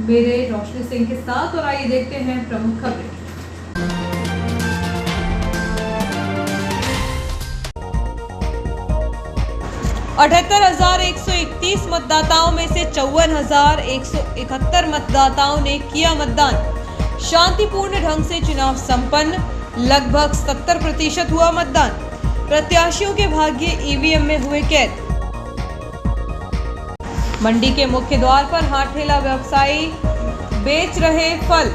मेरे रोशनी सिंह के साथ और आइए देखते हैं प्रमुख खबरें। अठहत्तर 1,131 मतदाताओं में से 54,171 मतदाताओं ने किया मतदान। शांतिपूर्ण ढंग से चुनाव संपन्न, लगभग 70% हुआ मतदान। प्रत्याशियों के भाग्य ईवीएम में हुए कैद। मंडी के मुख्य द्वार पर हाथ ठेला व्यवसायी बेच रहे फल।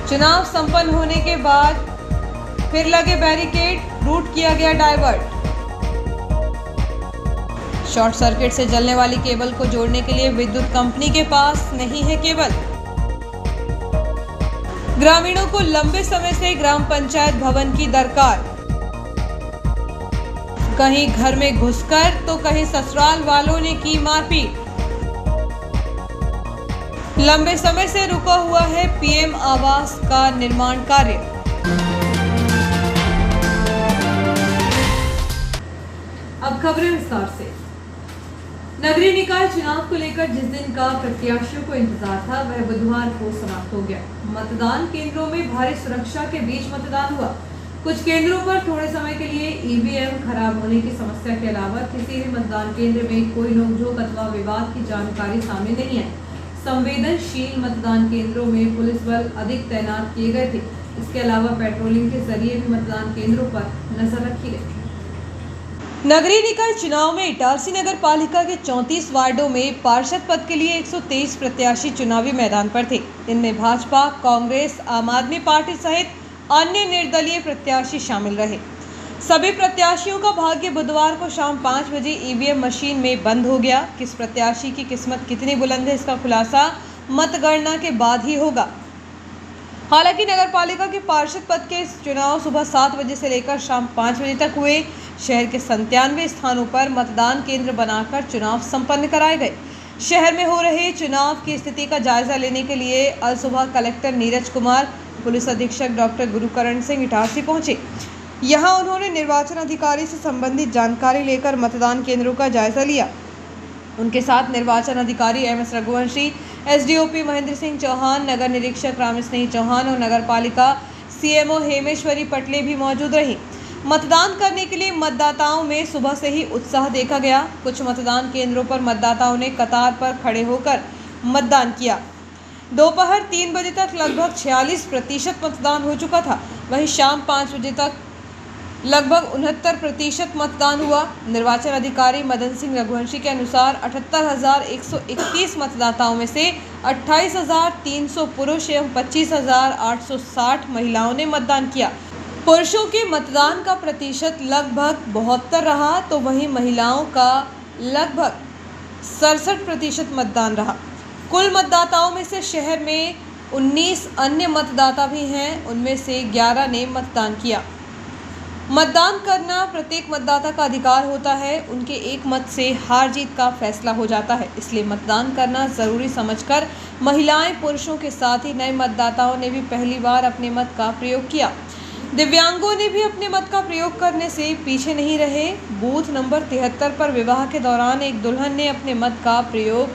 चुनाव संपन्न होने के बाद फिर लगे बैरिकेड, रूट किया गया डाइवर्ट। शॉर्ट सर्किट से जलने वाली केबल को जोड़ने के लिए विद्युत कंपनी के पास नहीं है केबल। ग्रामीणों को लंबे समय से ग्राम पंचायत भवन की दरकार। कहीं घर में घुसकर तो कहीं ससुराल वालों ने की मारपीट। लंबे समय से रुका हुआ है पीएम आवास का निर्माण कार्य। अब खबरें विस्तार से। नगरीय निकाय चुनाव को लेकर जिस दिन का प्रत्याशियों को इंतजार था वह बुधवार को समाप्त हो गया। मतदान केंद्रों में भारी सुरक्षा के बीच मतदान हुआ। कुछ केंद्रों पर थोड़े समय के लिए ईवीएम खराब होने की समस्या के अलावा किसी भी मतदान केंद्र में कोई नोकझोंक अथवा विवाद की जानकारी सामने नहीं है। संवेदनशील मतदान केंद्रों में पुलिस बल अधिक तैनात किए गए थे। इसके अलावा पेट्रोलिंग के जरिए भी मतदान केंद्रों पर नजर रखी गई। नगरीय निकाय चुनाव में इटारसी नगर पालिका के 34 वार्डों में पार्षद पद के लिए 123 प्रत्याशी चुनावी मैदान पर थे। इनमें भाजपा, कांग्रेस, आम आदमी पार्टी सहित अन्य निर्दलीय प्रत्याशी शामिल रहे। सभी प्रत्याशियों का भाग्य बुधवार को शाम 5 बजे ईवीएम मशीन में बंद हो गया। किस प्रत्याशी की किस्मत कितनी बुलंद है इसका खुलासा मतगणना के बाद ही होगा। हालांकि नगर पालिका के पार्षद पद के चुनाव सुबह 7 बजे से लेकर शाम 5 बजे तक हुए। शहर के 97 स्थानों पर मतदान केंद्र बनाकर चुनाव संपन्न कराए गए। शहर में हो रहे चुनाव की स्थिति का जायजा लेने के लिए अल सुबह कलेक्टर नीरज कुमार, पुलिस अधीक्षक डॉक्टर गुरुकरण सिंह इटारसी पहुंचे। यहां उन्होंने निर्वाचन अधिकारी से संबंधित जानकारी लेकर मतदान केंद्रों का जायजा लिया। उनके साथ निर्वाचन अधिकारी एमएस रघुवंशी, एसडीओपी महेंद्र सिंह चौहान, नगर निरीक्षक रामस्नेही चौहान और नगर पालिका सीएमओ हेमेश्वरी पटले भी मौजूद रही। मतदान करने के लिए मतदाताओं में सुबह से ही उत्साह देखा गया। कुछ मतदान केंद्रों पर मतदाताओं ने कतार पर खड़े होकर मतदान किया। दोपहर 3 बजे तक लगभग 46% मतदान हो चुका था। वहीं शाम 5 बजे तक लगभग 69% मतदान हुआ। निर्वाचन अधिकारी मदन सिंह रघुवंशी के अनुसार 78,131 मतदाताओं में से 28,300 पुरुष एवं 25,860 महिलाओं ने मतदान किया। पुरुषों के मतदान का प्रतिशत लगभग 72 रहा तो वहीं महिलाओं का लगभग 67% मतदान रहा। कुल मतदाताओं में से शहर में 19 अन्य मतदाता भी हैं, उनमें से 11 ने मतदान किया। मतदान करना प्रत्येक मतदाता का अधिकार होता है। उनके एक मत से हार जीत का फैसला हो जाता है, इसलिए मतदान करना जरूरी समझकर महिलाएं, पुरुषों के साथ ही नए मतदाताओं ने भी पहली बार अपने मत का प्रयोग किया। दिव्यांगों ने भी अपने मत का प्रयोग करने से पीछे नहीं रहे। बूथ नंबर 73 पर विवाह के दौरान एक दुल्हन ने अपने मत का प्रयोग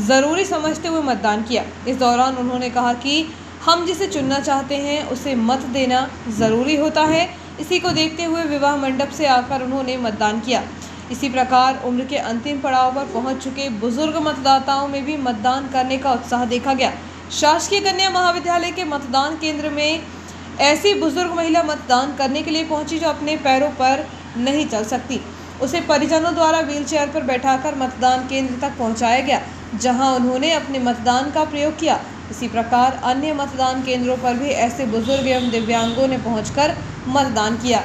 जरूरी समझते हुए मतदान किया। इस दौरान उन्होंने कहा कि हम जिसे चुनना चाहते हैं उसे मत देना जरूरी होता है। इसी को देखते हुए विवाह मंडप से आकर उन्होंने मतदान किया। इसी प्रकार उम्र के अंतिम पड़ाव पर पहुंच चुके बुजुर्ग मतदाताओं में भी मतदान करने का उत्साह देखा गया। शासकीय कन्या महाविद्यालय के मतदान केंद्र में ऐसी बुजुर्ग महिला मतदान करने के लिए पहुंची जो अपने पैरों पर नहीं चल सकती। उसे परिजनों द्वारा व्हीलचेयर पर बैठाकर मतदान केंद्र तक पहुंचाया गया, जहां उन्होंने अपने मतदान का प्रयोग किया। इसी प्रकार अन्य मतदान केंद्रों पर भी ऐसे बुजुर्ग एवं दिव्यांगों ने पहुंचकर मतदान किया।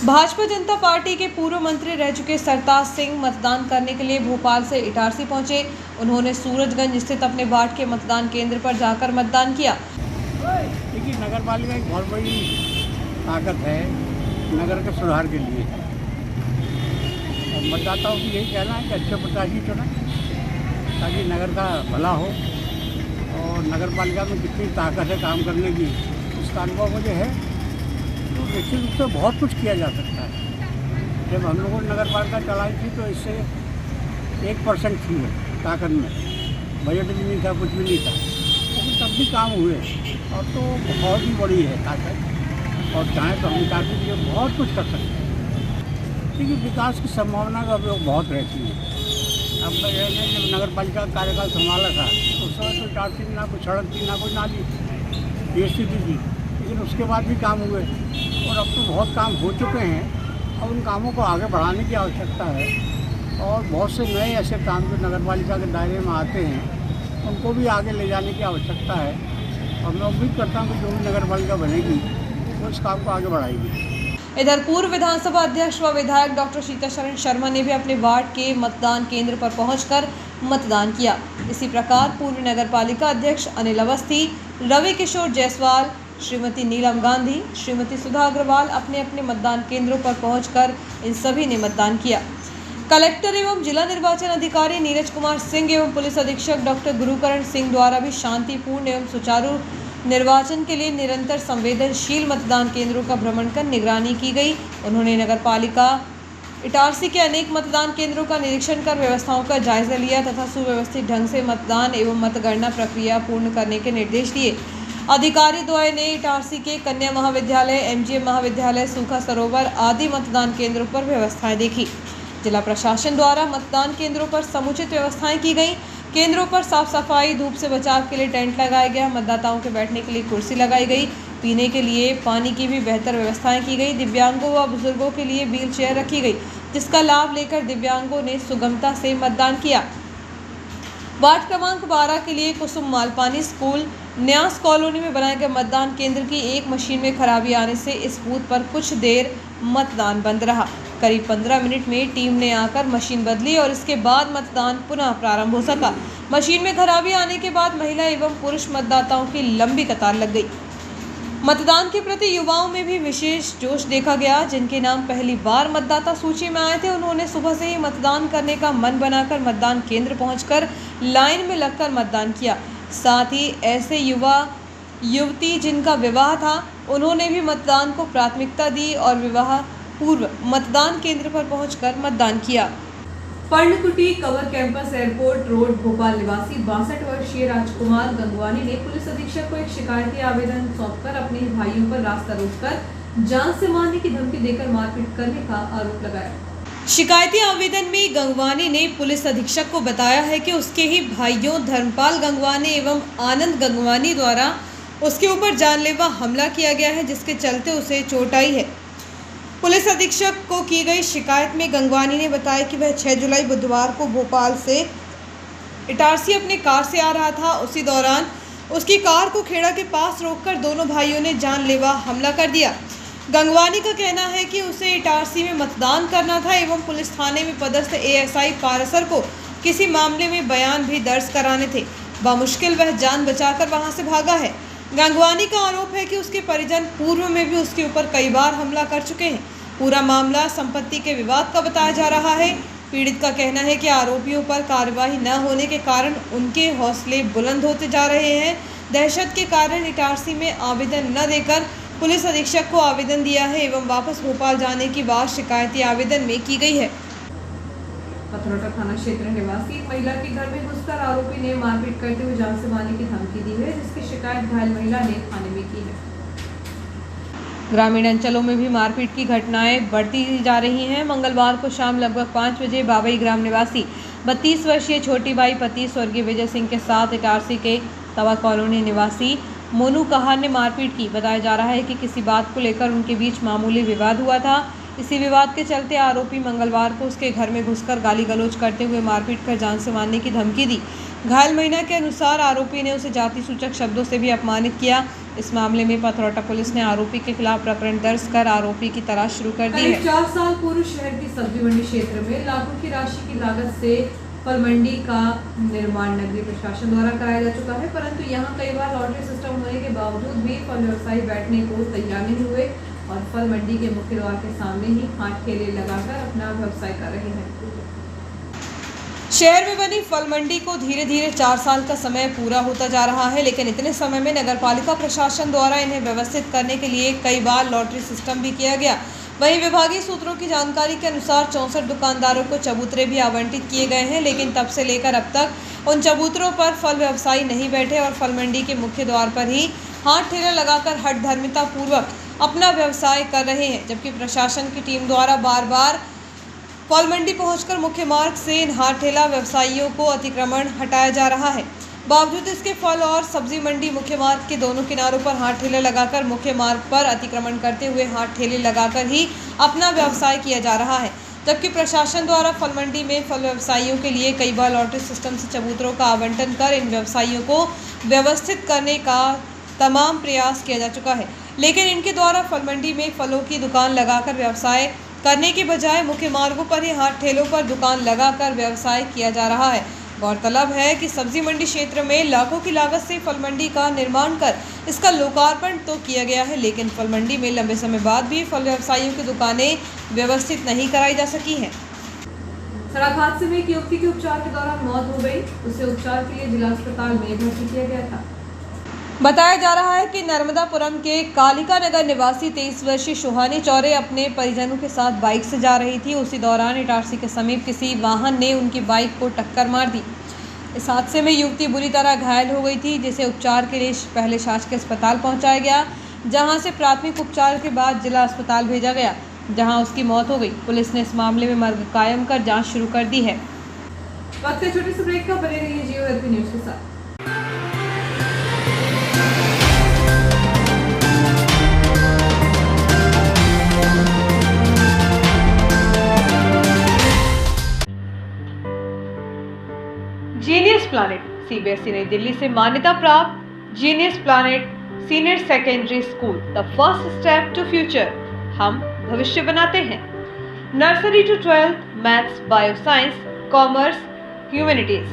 भाजपा जनता पार्टी के पूर्व मंत्री रह चुके सरताज सिंह मतदान करने के लिए भोपाल से इटारसी पहुंचे। उन्होंने सूरजगंज स्थित अपने वार्ड के मतदान केंद्र पर जाकर मतदान किया। देखिए, नगर पालिका एक बहुत बड़ी ताकत है नगर के सुधार के लिए, और मतदाताओं की यही कहना है कि अच्छे प्रत्याशी चुनें ताकि नगर का भला हो। और नगर पालिका में कितनी ताकत है काम करने की, इसका अनुभव मुझे है। तो निश्चित रूप से बहुत कुछ किया जा सकता है। जब हम लोगों ने नगर पालिका चलाई थी तो इससे 1% थी ताकत में, बजट भी नहीं था, कुछ भी नहीं था, लेकिन तब भी काम हुए। और तो बहुत ही बड़ी है ताकत, और चाहें तो हम ताकत ये बहुत कुछ कर सकते हैं, क्योंकि विकास की संभावना का उपयोग बहुत रहती है। अब मैंने जब नगर पालिका का कार्यकाल संभाला था तो उस समय तो टारसी ना कोई सड़क थी, ना कोई नाली, ये स्थिति थी, लेकिन उसके बाद भी काम हुए और अब तो बहुत काम हो चुके हैं। अब उन कामों को आगे बढ़ाने की आवश्यकता है और बहुत से नए ऐसे काम जो नगर पालिका के दायरे में आते हैं उनको भी आगे ले जाने की आवश्यकता है। और मैं उम्मीद करता हूँ कि जो भी नगर पालिका बनेगी वो इस काम को आगे बढ़ाएगी। इधर पूर्व विधानसभा अध्यक्ष व विधायक डॉक्टर सीताशरण शर्मा ने भी अपने वार्ड के मतदान केंद्र पर पहुंचकर मतदान किया। इसी प्रकार पूर्व नगर पालिका अध्यक्ष अनिल अवस्थी, रवि किशोर जायसवाल, श्रीमती नीलम गांधी, श्रीमती सुधा अग्रवाल अपने अपने मतदान केंद्रों पर पहुंचकर इन सभी ने मतदान किया। कलेक्टर एवं जिला निर्वाचन अधिकारी नीरज कुमार सिंह एवं पुलिस अधीक्षक डॉक्टर गुरुकरण सिंह द्वारा भी शांतिपूर्ण एवं सुचारू निर्वाचन के लिए निरंतर संवेदनशील मतदान केंद्रों का भ्रमण कर निगरानी की गई। उन्होंने नगर पालिका इटारसी के अनेक मतदान केंद्रों का निरीक्षण कर व्यवस्थाओं का जायजा लिया तथा सुव्यवस्थित ढंग से मतदान एवं मतगणना प्रक्रिया पूर्ण करने के निर्देश दिए। अधिकारी द्वय ने इटारसी के कन्या महाविद्यालय, एमजीएम महाविद्यालय, सूखा सरोवर आदि मतदान केंद्रों पर व्यवस्थाएं देखी। जिला प्रशासन द्वारा मतदान केंद्रों पर समुचित व्यवस्थाएं की गई। केंद्रों पर साफ सफाई, धूप से बचाव के लिए टेंट लगाया गया, मतदाताओं के बैठने के लिए कुर्सी लगाई गई, पीने के लिए पानी की भी बेहतर व्यवस्थाएं की गई। दिव्यांगों व बुजुर्गों के लिए व्हील चेयर रखी गई, जिसका लाभ लेकर दिव्यांगों ने सुगमता से मतदान किया। वार्ड क्रमांक 12 के लिए कुसुम मालपानी स्कूल न्यास कॉलोनी में बनाए गए मतदान केंद्र की एक मशीन में खराबी आने से इस बूथ पर कुछ देर मतदान बंद रहा। करीब 15 मिनट में टीम ने आकर मशीन बदली और इसके बाद मतदान पुनः प्रारंभ हो सका। मशीन में खराबी आने के बाद महिला एवं पुरुष मतदाताओं की लंबी कतार लग गई। मतदान के प्रति युवाओं में भी विशेष जोश देखा गया। जिनके नाम पहली बार मतदाता सूची में आए थे, उन्होंने सुबह से ही मतदान करने का मन बनाकर मतदान केंद्र पहुंचकर लाइन में लगकर मतदान किया। साथ ही ऐसे युवा युवती जिनका विवाह था, उन्होंने भी मतदान को प्राथमिकता दी और विवाह पूर्व मतदान केंद्र पर पहुंचकर मतदान किया। Parnakuti cover campus airport road Bhopal निवासी 62 वर्षीय राजकुमार गंगवानी ने पुलिस अधीक्षक को एक शिकायती आवेदन सौंपकर अपने भाइयों पर रास्ता रोककर जान से मारने की धमकी देकर मारपीट करने का आरोप लगाया। शिकायती आवेदन में गंगवानी ने पुलिस अधीक्षक को बताया है कि उसके ही भाइयों धर्मपाल गंगवानी एवं आनंद गंगवानी द्वारा उसके ऊपर जानलेवा हमला किया गया है, जिसके चलते उसे चोट आई है। पुलिस अधीक्षक को की गई शिकायत में गंगवानी ने बताया कि वह 6 जुलाई बुधवार को भोपाल से इटारसी अपने कार से आ रहा था। उसी दौरान उसकी कार को खेड़ा के पास रोककर दोनों भाइयों ने जानलेवा हमला कर दिया। गंगवानी का कहना है कि उसे इटारसी में मतदान करना था एवं पुलिस थाने में पदस्थ एएसआई पारसर को किसी मामले में बयान भी दर्ज कराने थे। बामुश्किल वह जान बचाकर वहां से भागा है। गंगवानी का आरोप है कि उसके परिजन पूर्व में भी उसके ऊपर कई बार हमला कर चुके हैं। पूरा मामला संपत्ति के विवाद का बताया जा रहा है। पीड़ित का कहना है कि आरोपियों पर कार्रवाई न होने के कारण उनके हौसले बुलंद होते जा रहे हैं। दहशत के कारण इटारसी में आवेदन न देकर पुलिस अधीक्षक को आवेदन दिया है एवं वापस भोपाल जाने की बात शिकायती आवेदन में की गई है। पथरौटा थाना क्षेत्र निवासी एक महिला के घर में घुसकर आरोपी ने मारपीट करते हुए जान से मारने की धमकी दी है, जिसकी शिकायत घायल महिला ने थाने में की है। ग्रामीण अंचलों में भी मारपीट की घटनाएं बढ़ती जा रही हैं। मंगलवार को शाम लगभग 5 बजे बाबई ग्राम निवासी 32 वर्षीय छोटी बाई पति स्वर्गीय विजय सिंह के साथ इटारसी के तवा कॉलोनी निवासी मोनू कहार ने मारपीट की। बताया जा रहा है कि किसी बात को लेकर उनके बीच मामूली विवाद हुआ था। इसी विवाद के चलते आरोपी मंगलवार को उसके घर में घुसकर गाली गलौज करते हुए मारपीट कर जान से मारने की धमकी दी। घायल महिला के अनुसार आरोपी ने उसे जाति सूचक शब्दों से भी अपमानित किया। इस मामले में पथरौटा पुलिस ने आरोपी के खिलाफ प्रकरण दर्ज कर आरोपी की तलाश शुरू कर दी है। 4 साल पूर्व शहर की सब्जी मंडी क्षेत्र में लाखों की राशि की लागत से फल मंडी का निर्माण नगरीय प्रशासन द्वारा कराया जा चुका है, परंतु यहाँ कई बार लॉटरी सिस्टम होने के बावजूद भी फल व्यवसायी बैठने को तैयार नहीं हुए और फल मंडी के मुख्य द्वार के सामने ही हाट ठेले लगाकर अपना व्यवसाय कर रहे हैं। शहर में बनी फल मंडी को धीरे धीरे 4 साल का समय पूरा होता जा रहा है, लेकिन इतने समय में नगरपालिका प्रशासन द्वारा इन्हें व्यवस्थित करने के लिए कई बार लॉटरी सिस्टम भी किया गया। वहीं विभागीय सूत्रों की जानकारी के अनुसार 64 दुकानदारों को चबूतरे भी आवंटित किए गए हैं, लेकिन तब से लेकर अब तक उन चबूतरों पर फल व्यवसायी नहीं बैठे और फल मंडी के मुख्य द्वार पर ही हाथ ठेला लगाकर हठधर्मिता पूर्वक अपना व्यवसाय कर रहे हैं, जबकि प्रशासन की टीम द्वारा बार बार फल मंडी पहुंचकर मुख्य मार्ग से इन हाथ ठेला व्यवसायियों को अतिक्रमण हटाया जा रहा है। बावजूद इसके फल और सब्जी मंडी मुख्य मार्ग के दोनों किनारों पर हाथ ठेले लगाकर मुख्य मार्ग पर अतिक्रमण करते हुए हाथ ठेले लगाकर ही अपना व्यवसाय किया जा रहा है, जबकि प्रशासन द्वारा फल मंडी में फल व्यवसायियों के लिए कई बार लॉटरी सिस्टम से चबूतरों का आवंटन कर इन व्यवसायियों को व्यवस्थित करने का तमाम प्रयास किया जा चुका है, लेकिन इनके द्वारा फल मंडी में फलों की दुकान लगाकर व्यवसाय करने के बजाय मुख्य मार्गों पर ही हाथ ठेलों पर दुकान लगाकर व्यवसाय किया जा रहा है। गौरतलब है कि सब्जी मंडी क्षेत्र में लाखों की लागत से फल मंडी का निर्माण कर इसका लोकार्पण तो किया गया है, लेकिन फल मंडी में लंबे समय बाद भी फल व्यवसायियों की दुकानें व्यवस्थित नहीं कराई जा सकी हैं। सड़क हादसे में एक युवती की उपचार के दौरान मौत हो गई। उसे उपचार के लिए जिला अस्पताल में भर्ती किया गया था। बताया जा रहा है कि नर्मदापुरम के कालिका नगर निवासी 23 वर्षीय सुहानी चौरे अपने परिजनों के साथ बाइक से जा रही थी। उसी दौरान इटारसी के समीप किसी वाहन ने उनकी बाइक को टक्कर मार दी। इस हादसे में युवती बुरी तरह घायल हो गई थी, जिसे उपचार के लिए पहले शासकीय अस्पताल पहुंचाया गया, जहां से प्राथमिक उपचार के बाद जिला अस्पताल भेजा गया, जहां उसकी मौत हो गई। पुलिस ने इस मामले में मर्ग कायम कर जाँच शुरू कर दी है। वक्त है छोटे से ब्रेक का, बने रहिए जियो एलपी न्यूज के साथ। जीनियस प्लैनेट सीबीएसई नई दिल्ली से मान्यता प्राप्त genius planet senior secondary school, the first step to future. हम भविष्य बनाते हैं। Nursery to 12th maths, bio science, commerce, humanities,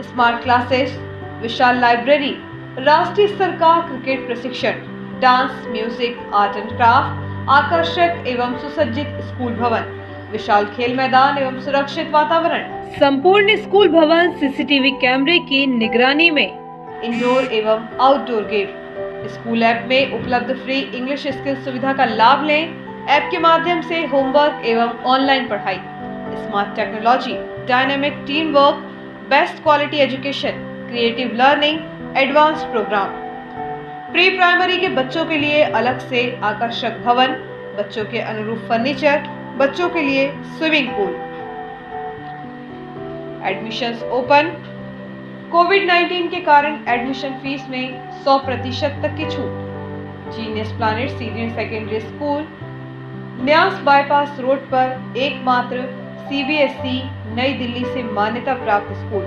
smart classes, विशाल लाइब्रेरी, राष्ट्रीय स्तर का क्रिकेट प्रशिक्षण, dance, music, art and craft, आकर्षक एवं सुसज्जित स्कूल भवन, विशाल खेल मैदान एवं सुरक्षित वातावरण, संपूर्ण स्कूल भवन सीसीटीवी कैमरे की निगरानी में, इंडोर एवं आउटडोर गेम। स्कूल ऐप में उपलब्ध फ्री इंग्लिश स्किल सुविधा का लाभ लें। ऐप के माध्यम से होमवर्क एवं ऑनलाइन पढ़ाई, smart technology, dynamic team work, best quality education, creative learning, advance program. Pre primary के बच्चों के लिए अलग से आकर्षक भवन, बच्चों के अनुरूप फर्नीचर, बच्चों के लिए स्विमिंग पूल। Admissions open. कोविड-19 के कारण एडमिशन फीस में 100% तक की छूट। Genius planet senior secondary School, न्यास बाईपास रोड पर एकमात्र सीबीएसई नई दिल्ली से मान्यता प्राप्त स्कूल।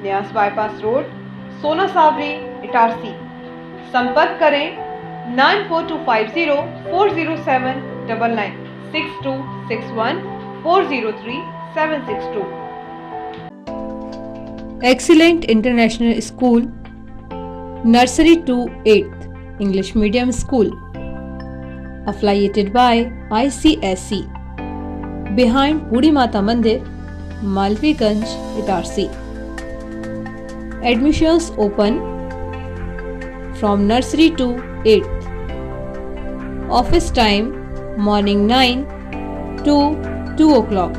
न्यास बाईपास रोड, सोना साबरी, इटारसी। संपर्क करें 9425040799 6261403762। Excellent International School, Nursery to 8th English Medium School, affiliated by ICSE, behind Budi Mata Mandir, Malviganj, Itarsi. Admissions open from nursery to 8th. Office time morning 9 to 2 o'clock.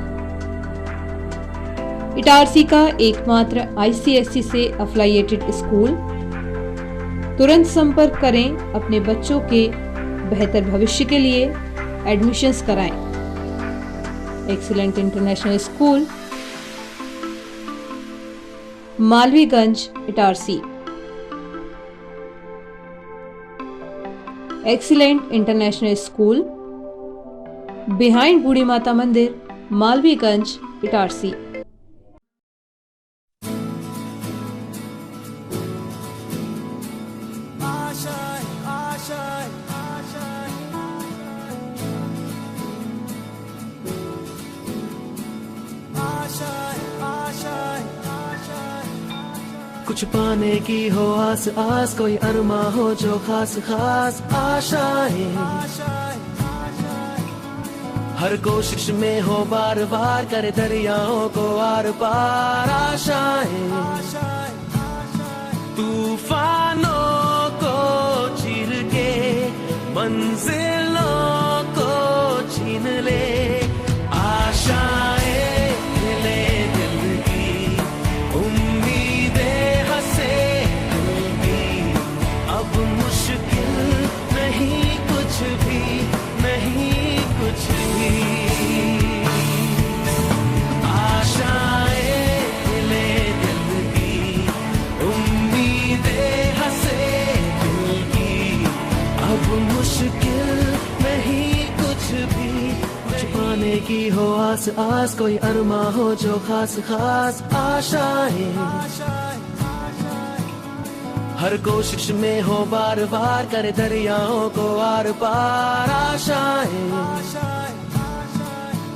Itarsi का एकमात्र ICSE से affiliated school. तुरंत संपर्क करें। अपने बच्चों के बेहतर भविष्य के लिए एडमिशंस कराएं। Excellent International School, Malviganj, Itarsi. Excellent International School, behind Budhi Mata मंदिर, मालवीगंज, इटारसी। कुछ पाने की हो आस आस, कोई अरमा हो जो खास खास आशाएं, हर कोशिश में हो बार बार, करे दरियाओं को आर पार आशाएं, तूफानों को चीर के मंजिलों को छीन ले, आशाएं मिले उम्मीदें हंसे दिल की, अब मुश्किल नहीं कुछ भी, नहीं कुछ भी। आशाएं मिले दिल की, उम्मीदें हंसे दिल की, अब मुश्किल नहीं कुछ भी। छुपाने की हो आस आस, कोई अरमा हो जो खास खास आशाएं, हर कोशिश में हो बार बार, करे दरियाओं को आर पार आशाएं,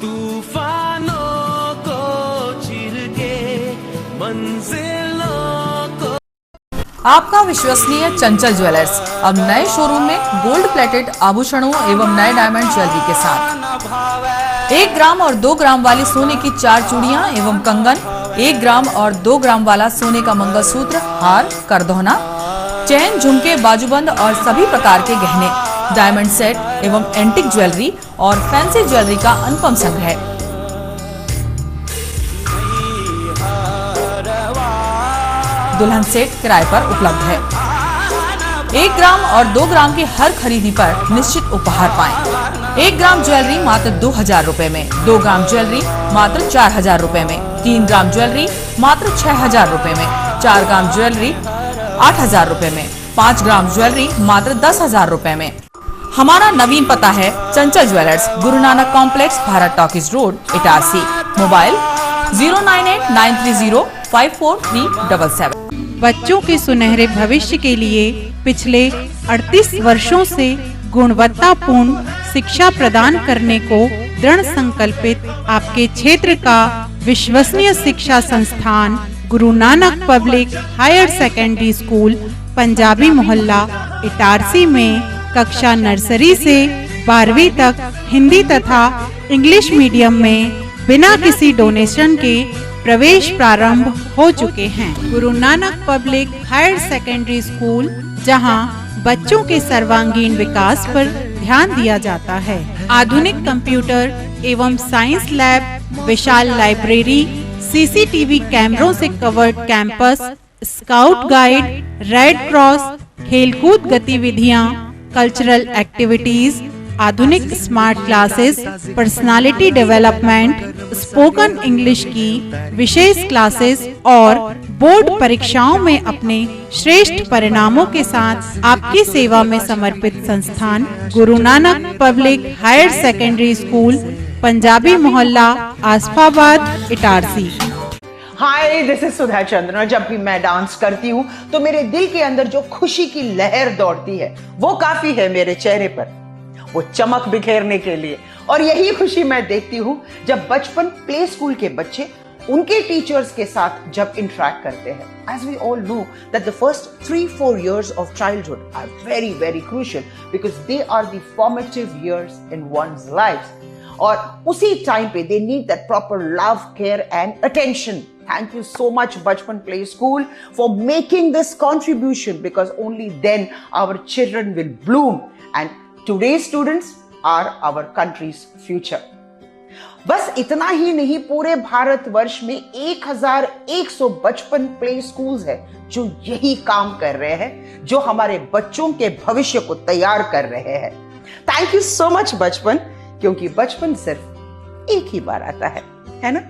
तूफानों को चीर के मंजिलों को। आपका विश्वसनीय चंचल ज्वेलर्स अब नए शोरूम में गोल्ड प्लेटेड आभूषणों एवं नए डायमंड ज्वेलरी के साथ 1 ग्राम और 2 ग्राम वाली सोने की 4 चूड़ियां एवं कंगन, 1 ग्राम और 2 ग्राम वाला सोने का मंगलसूत्र, हार, करदौना, चैन, झुमके, बाजूबंद और सभी प्रकार के गहने, डायमंड सेट एवं एंटिक ज्वेलरी और फैंसी ज्वेलरी का अनुपम संग्रह। दुल्हन सेट किराए पर उपलब्ध है। 1 ग्राम और 2 ग्राम की हर खरीदी पर निश्चित उपहार पाएं। 1 ग्राम ज्वेलरी मात्र 2000 रुपए में, 2 ग्राम ज्वेलरी मात्र 4000 रुपए में, 3 ग्राम ज्वेलरी मात्र 6000 रुपए में, 4 ग्राम ज्वेलरी 8000 रुपए में, 5 ग्राम ज्वेलरी मात्र 10,000 रुपए में। हमारा नवीन पता है चंचल jewellers, Guru Nanak complex, Bharat talkies road, Itarsi. Mobile 09893054377। बच्चों के सुनहरे भविष्य के लिए पिछले 38 वर्षों से गुणवत्तापूर्ण शिक्षा प्रदान करने को दृढ़ संकल्पित आपके क्षेत्र का विश्वसनीय शिक्षा संस्थान Guru Nanak public higher secondary school, Punjabi Mohalla, Itarsi में कक्षा नर्सरी से 12वीं तक हिंदी तथा इंग्लिश मीडियम में बिना किसी डोनेशन के प्रवेश प्रारंभ हो चुके हैं। Guru Nanak public higher secondary school, जहां बच्चों के सर्वांगीण विकास पर ध्यान दिया जाता है। आधुनिक कंप्यूटर एवं साइंस लैब, विशाल लाइब्रेरी, सीसीटीवी कैमरों से covered campus, scout guide, red cross, खेलकूद गतिविधियां, कल्चरल एक्टिविटीज, आधुनिक smart classes, personality development, spoken English की विशेष क्लासेस और बोर्ड परीक्षाओं में अपने श्रेष्ठ परिणामों के साथ आपकी सेवा में समर्पित संस्थान Guru Nanak public higher secondary school, Punjabi Mohalla, Asafabad, Itarsi. Hi, this is Sudha Chandran. जब भी मैं डांस करती हूँ तो मेरे दिल के अंदर जो खुशी की लहर दौड़ती है वो काफी है मेरे चेहरे पर, वो चमक बिखेरने के लिए। और यही खुशी मैं देखती हूँ जब बचपन प्ले स्कूल के बच्चे उनके टीचर्स के साथ जब इंटरेक्ट करते हैं। As we all know that the first 3-4 years of childhood are very very crucial because they are the formative years in one's life. और उसी टाइम पे they need that proper love, care and attention. Thank you so much Bachpan Play School for making this contribution, because only then our children will bloom and today's students are our country's future. बस इतना ही नहीं, पूरे भारतवर्ष में 1100 बचपन play schools है जो यही काम कर रहे हैं, जो हमारे बच्चों के भविष्य को तैयार कर रहे हैं। थैंक यू सो मच बचपन, क्योंकि बचपन सिर्फ एक ही बार आता है ना?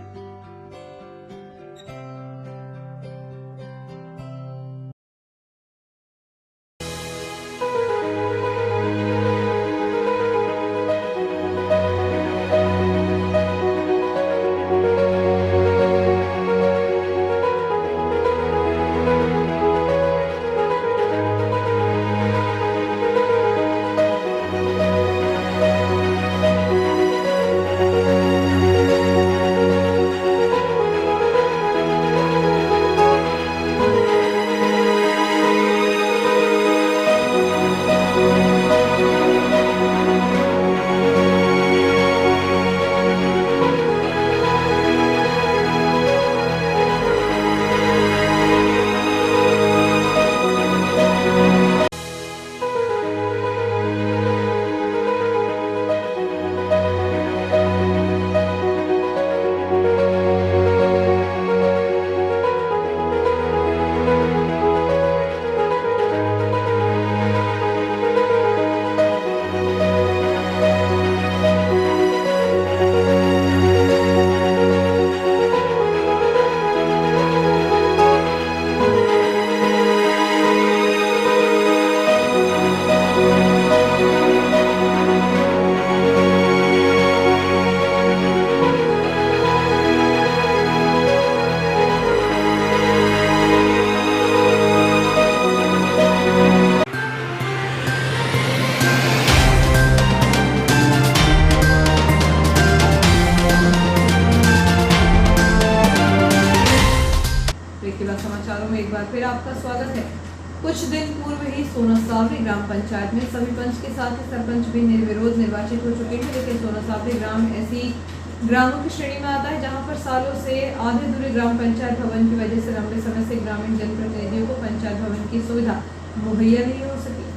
समाचारों में एक बार फिर आपका स्वागत है। कुछ दिन पूर्व ही सोनासावरी ग्राम पंचायत में सभी पंच के साथ ही सरपंच भी निर्विरोध निर्वाचित हो चुके हैं, लेकिन सोनासावरी ग्राम ऐसी ग्रामों की श्रेणी में आता है जहां पर सालों से आधे अधूरे ग्राम पंचायत भवन की वजह से लंबे समय से ग्रामीण जनप्रतिनिधियों को पंचायत भवन की सुविधा मुहैया नहीं हो सकी।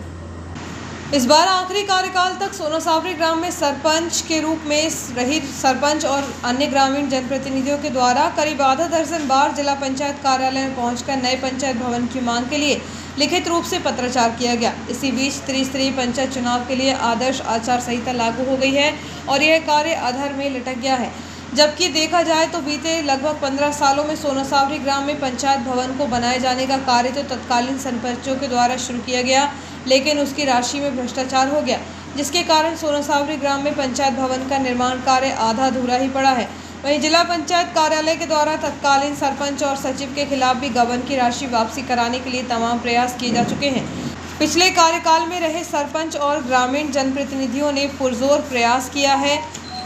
इस बार आखिरी कार्यकाल तक सोनासावरी ग्राम में सरपंच के रूप में रही सरपंच और अन्य ग्रामीण जनप्रतिनिधियों के द्वारा करीब आधा दर्जन बार जिला पंचायत कार्यालय में पहुंचकर नए पंचायत भवन की मांग के लिए लिखित रूप से पत्राचार किया गया। इसी बीच त्रिस्तरीय पंचायत चुनाव के लिए आदर्श आचार संहिता लागू हो गई है और यह कार्य अधर में लटक गया है। जबकि देखा जाए तो बीते लगभग 15 सालों में सोनासावरी ग्राम में पंचायत भवन को बनाए जाने का कार्य तो तत्कालीन सरपंचों के द्वारा शुरू किया गया, लेकिन उसकी राशि में भ्रष्टाचार हो गया, जिसके कारण सोनासावरी ग्राम में पंचायत भवन का निर्माण कार्य आधा अधूरा ही पड़ा है। वहीं जिला पंचायत कार्यालय के द्वारा तत्कालीन सरपंच और सचिव के खिलाफ भी गबन की राशि वापसी कराने के लिए तमाम प्रयास किए जा चुके हैं। पिछले कार्यकाल में रहे सरपंच और ग्रामीण जनप्रतिनिधियों ने पुरजोर प्रयास किया है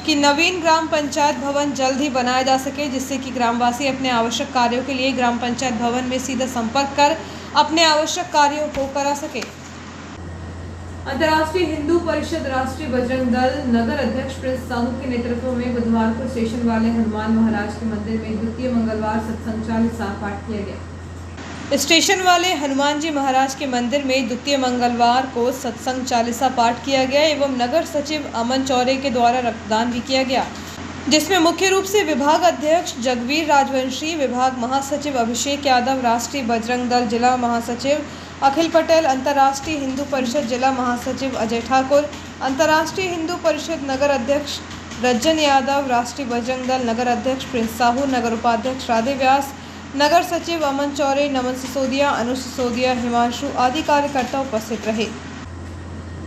कि नवीन ग्राम पंचायत भवन जल्द ही बनाया जा सके, जिससे कि ग्रामवासी अपने आवश्यक कार्यों के लिए ग्राम पंचायत भवन में सीधा संपर्क कर अपने आवश्यक कार्यों को करा सके। अंतर्राष्ट्रीय हिंदू परिषद राष्ट्रीय बजरंग दल नगर अध्यक्ष प्रिंस साहू के नेतृत्व में बुधवार को स्टेशन वाले हनुमान महाराज के मंदिर में द्वितीय मंगलवार सत्संग चालीसा पाठ किया गया। स्टेशन वाले हनुमान जी महाराज के मंदिर में द्वितीय मंगलवार को सत्संग चालीसा पाठ किया गया एवं नगर सचिव अमन चौरे के द्वारा रक्तदान भी किया गया, जिसमें मुख्य रूप से विभाग अध्यक्ष जगवीर राजवंशी, विभाग महासचिव अभिषेक यादव, राष्ट्रीय बजरंग दल जिला महासचिव अखिल पटेल, अंतर्राष्ट्रीय हिंदू परिषद जिला महासचिव अजय ठाकुर, अंतर्राष्ट्रीय हिंदू परिषद नगर अध्यक्ष रज्जन यादव, राष्ट्रीय बजरंग दल नगर अध्यक्ष प्रिंस साहू, नगर उपाध्यक्ष राधे व्यास, नगर सचिव अमन चौरे, नमन सिसोदिया, अनु सिसोदिया, हिमांशु आदि कार्यकर्ता उपस्थित रहे।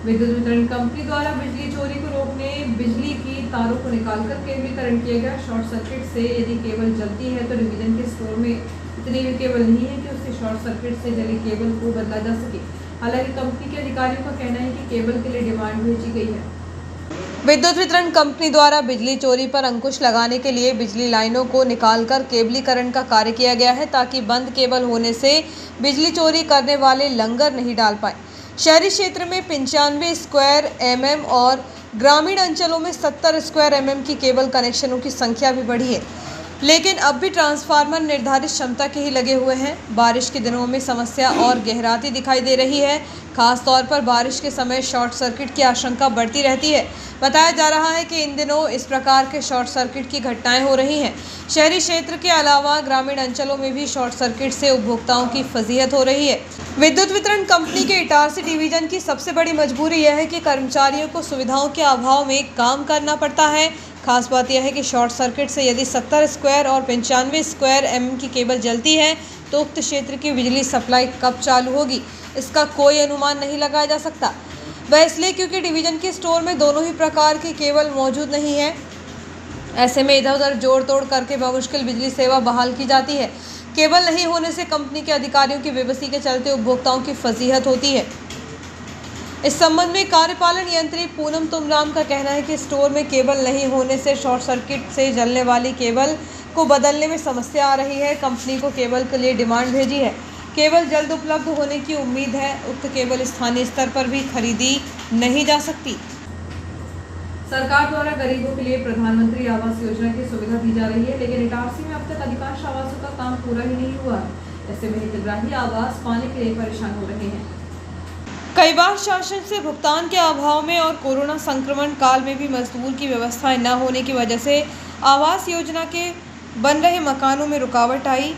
विद्युत वितरण कंपनी द्वारा बिजली चोरी को रोकने बिजली की तारों को निकालकर केबलीकरण किया गया। शॉर्ट सर्किट से यदि केबल जलती है तो डिवीजन के स्टोर में इतनी भी केबल नहीं है कि उससे शॉर्ट सर्किट से जली केबल को बदला जा सके। हालांकि कंपनी के अधिकारियों का कहना है कि केबल के लिए डिमांड भेजी गई है। विद्युत वितरण कंपनी द्वारा बिजली चोरी पर अंकुश लगाने के लिए बिजली लाइनों को निकालकर केबलीकरण का कार्य किया गया है, ताकि बंद केबल होने से बिजली चोरी करने वाले लंगर नहीं डाल पाए। शहरी क्षेत्र में 95 स्क्वायर mm और ग्रामीण अंचलों में 70 स्क्वायर mm की केबल कनेक्शनों की संख्या भी बढ़ी है, लेकिन अब भी ट्रांसफार्मर निर्धारित क्षमता के ही लगे हुए हैं। बारिश के दिनों में समस्या और गहराती दिखाई दे रही है, खास तौर पर बारिश के समय शॉर्ट सर्किट की आशंका बढ़ती रहती है। बताया जा रहा है कि इन दिनों इस प्रकार के शॉर्ट सर्किट की घटनाएं हो रही हैं। शहरी क्षेत्र के अलावा ग्रामीण अंचलों में भी शॉर्ट सर्किट से उपभोक्ताओं की फजीहत हो रही है। विद्युत वितरण कंपनी के इटारसी डिवीजन की सबसे बड़ी मजबूरी यह है कि कर्मचारियों को सुविधाओं के अभाव में काम करना पड़ता है। खास बात यह है कि शॉर्ट सर्किट से यदि 70 स्क्वायर और 95 स्क्वायर mm की केबल जलती है तो उक्त क्षेत्र की बिजली सप्लाई कब चालू होगी, इसका कोई अनुमान नहीं लगाया जा सकता। वह इसलिए क्योंकि डिवीजन के स्टोर में दोनों ही प्रकार की केबल मौजूद नहीं है। ऐसे में इधर उधर जोड़ तोड़ करके बमुश्किल बिजली सेवा बहाल की जाती है। केबल नहीं होने से कंपनी के अधिकारियों की बेबसी के चलते उपभोक्ताओं की फजीहत होती है। इस संबंध में कार्यपालन यंत्री पूनम तुमराम का कहना है कि स्टोर में केबल नहीं होने से शॉर्ट सर्किट से जलने वाली केबल को बदलने में समस्या आ रही है। कंपनी को केबल के लिए डिमांड भेजी है। केबल जल्द उपलब्ध होने की उम्मीद है। उक्त केबल स्थानीय स्तर पर भी खरीदी नहीं जा सकती। सरकार द्वारा गरीबों के लिए प्रधानमंत्री आवास योजना की सुविधा दी जा रही है, लेकिन इटारसी में अब तक अधिकांश आवासों का काम पूरा ही नहीं हुआ। ऐसे में हितग्राही आवास पाने के लिए परेशान हो रहे हैं। कई बार शासन से भुगतान के अभाव में और कोरोना संक्रमण काल में भी मजदूर की व्यवस्थाएं न होने की वजह से आवास योजना के बन रहे मकानों में रुकावट आई।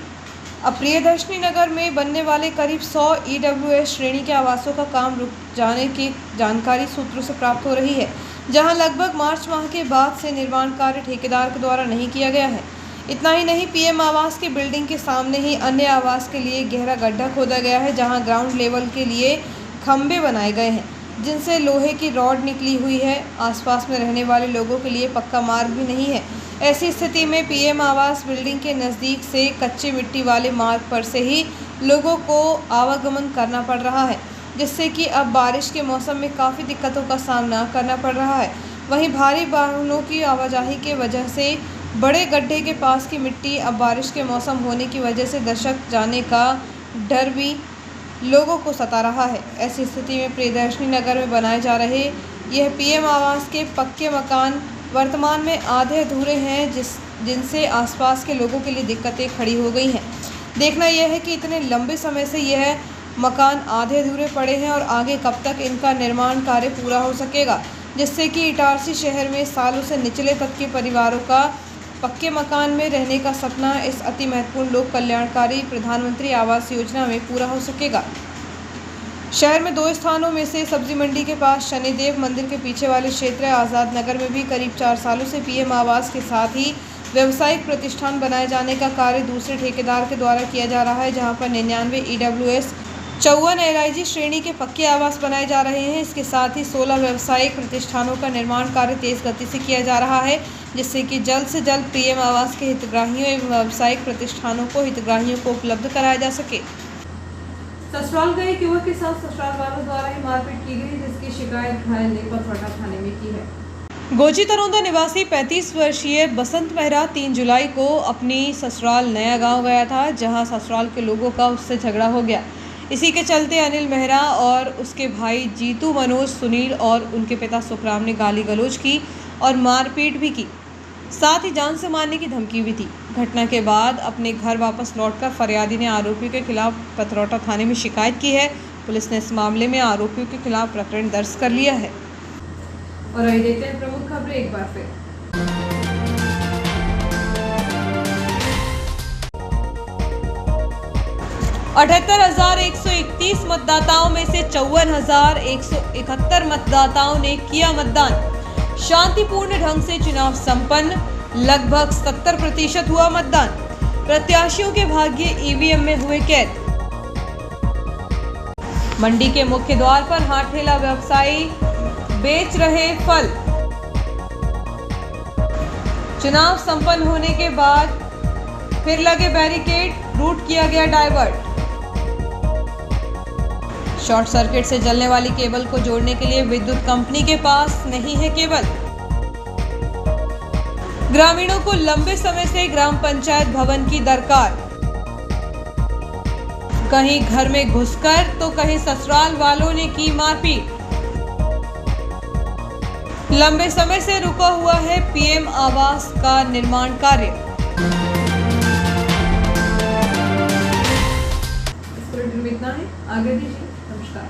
अब प्रियदर्शनी नगर में बनने वाले करीब 100 EWS श्रेणी के आवासों का काम रुक जाने की जानकारी सूत्रों से प्राप्त हो रही है, जहां लगभग मार्च माह के बाद से निर्माण कार्य ठेकेदार के द्वारा नहीं किया गया है। इतना ही नहीं, PM आवास की बिल्डिंग के सामने ही अन्य आवास के लिए गहरा गड्ढा खोदा गया है, जहां ग्राउंड लेवल के लिए खंभे बनाए गए हैं, जिनसे लोहे की रॉड निकली हुई है। आसपास में रहने वाले लोगों के लिए पक्का मार्ग भी नहीं है। ऐसी स्थिति में PM आवास बिल्डिंग के नज़दीक से कच्ची मिट्टी वाले मार्ग पर से ही लोगों को आवागमन करना पड़ रहा है, जिससे कि अब बारिश के मौसम में काफ़ी दिक्कतों का सामना करना पड़ रहा है। वहीं भारी वाहनों की आवाजाही के वजह से बड़े गड्ढे के पास की मिट्टी अब बारिश के मौसम होने की वजह से दशक जाने का डर भी लोगों को सता रहा है। ऐसी स्थिति में प्रियदर्शनी नगर में बनाए जा रहे यह पीएम आवास के पक्के मकान वर्तमान में आधे अधूरे हैं, जिनसे आसपास के लोगों के लिए दिक्कतें खड़ी हो गई हैं। देखना यह है कि इतने लंबे समय से यह मकान आधे अधूरे पड़े हैं और आगे कब तक इनका निर्माण कार्य पूरा हो सकेगा, जिससे कि इटारसी शहर में सालों से निचले तबके के परिवारों का पक्के मकान में रहने का सपना इस अति महत्वपूर्ण लोक कल्याणकारी प्रधानमंत्री आवास योजना में पूरा हो सकेगा। शहर में 2 स्थानों में से सब्जी मंडी के पास शनिदेव मंदिर के पीछे वाले क्षेत्र आज़ाद नगर में भी करीब 4 सालों से पीएम आवास के साथ ही व्यावसायिक प्रतिष्ठान बनाए जाने का कार्य दूसरे ठेकेदार के द्वारा किया जा रहा है, जहां पर 99 EWS 54 LIG श्रेणी के पक्के आवास बनाए जा रहे हैं। इसके साथ ही 16 व्यावसायिक प्रतिष्ठानों का निर्माण कार्य तेज गति से किया जा रहा है, जिससे कि जल्द से जल्द पीएम आवास के हितग्राहियों एवं व्यावसायिक प्रतिष्ठानों को हितग्राहियों को उपलब्ध कराया जा सके। ससुराल गए एक युवक के साथ ससुराल वालों द्वारा ही मारपीट की गई, जिसकी शिकायत घायल ने पथरौटा थाने में की है। गोची तरोंदा निवासी 35 वर्षीय बसंत मेहरा 3 जुलाई को अपनी ससुराल नया गांव गया था, जहां ससुराल के लोगों का उससे झगड़ा हो गया। इसी के चलते अनिल मेहरा और उसके भाई जीतू, मनोज, सुनील और उनके पिता सुखराम ने गाली गलौज की और मारपीट भी की, साथ ही जान से मारने की धमकी भी दी। घटना के बाद अपने घर वापस लौटकर फरियादी ने आरोपियों के खिलाफ पथरौटा थाने में शिकायत की है। पुलिस ने इस मामले में आरोपियों के खिलाफ प्रकरण दर्ज कर लिया है। और आइए देखते हैं प्रमुख खबरें एक बार फिर। 78,131 मतदाताओं में से 54,171 मतदाताओं ने किया मतदान। शांतिपूर्ण ढंग से चुनाव संपन्न, लगभग 70% हुआ मतदान। प्रत्याशियों के भाग्य ईवीएम में हुए कैद। मंडी के मुख्य द्वार पर हाथ ठेला व्यवसायी बेच रहे फल। चुनाव संपन्न होने के बाद फिर लगे बैरिकेड, रूट किया गया डाइवर्ट। शॉर्ट सर्किट से जलने वाली केबल को जोड़ने के लिए विद्युत कंपनी के पास नहीं है केबल। ग्रामीणों को लंबे समय से ग्राम पंचायत भवन की दरकार। कहीं घर में घुसकर तो कहीं ससुराल वालों ने की मारपीट। लंबे समय से रुका हुआ है पीएम आवास का निर्माण कार्य। इस बुलेटिन में इतना है, आगे दीजिए। नमस्कार।